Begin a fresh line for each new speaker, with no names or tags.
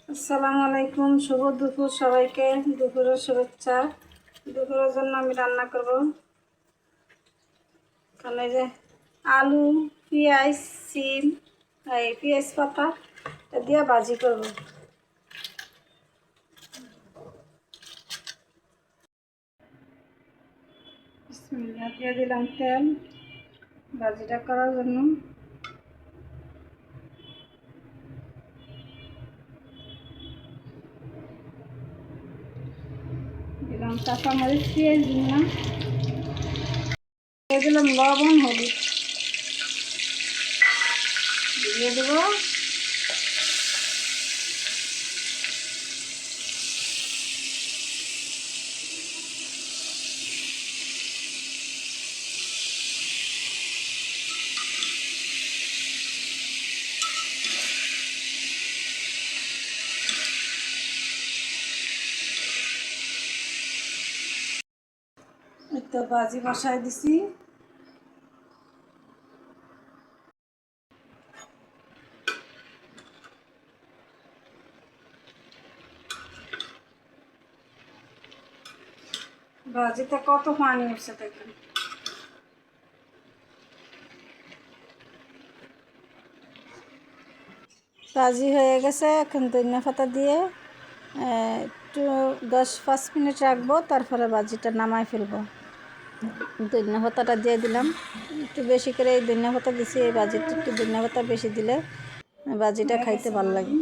আসসালামু আলাইকুম, শুভ দুপুর সবাইকে। দুপুরের শুভেচ্ছা। দুপুরের জন্য আমি রান্না করব এখানে যে আলু, পেঁয়াজ, সিম, এই পেঁয়াজ পাতা দিয়ে ভাজি করব। বিসমিল্লাহ, দিয়ে দিলাম তেল ভাজিটা করার জন্য। দিলাম কাঁচামরিচ, পেঁয়াজ দিলাম, দিয়ে দিলাম লবণ, হলুদ দিয়ে দেবো। তো ভাজি বসায় দিছি। ভাজিতে কত পানি উঠছে দেখেন। ভাজি হয়ে গেছে, এখন ধনিয়া পাতা দিয়ে একটু 10-5 মিনিট রাখবো, তারপরে ভাজিটা নামাই ফেলবো। ধনিয়া পাতাটা দিয়ে দিলাম, একটু বেশি করে এই ধনিয়া পাতা দিছি। এই ভাজিটা একটু ধনিয়া পাতা বেশি দিলে ভাজিটা খাইতে ভালো লাগে।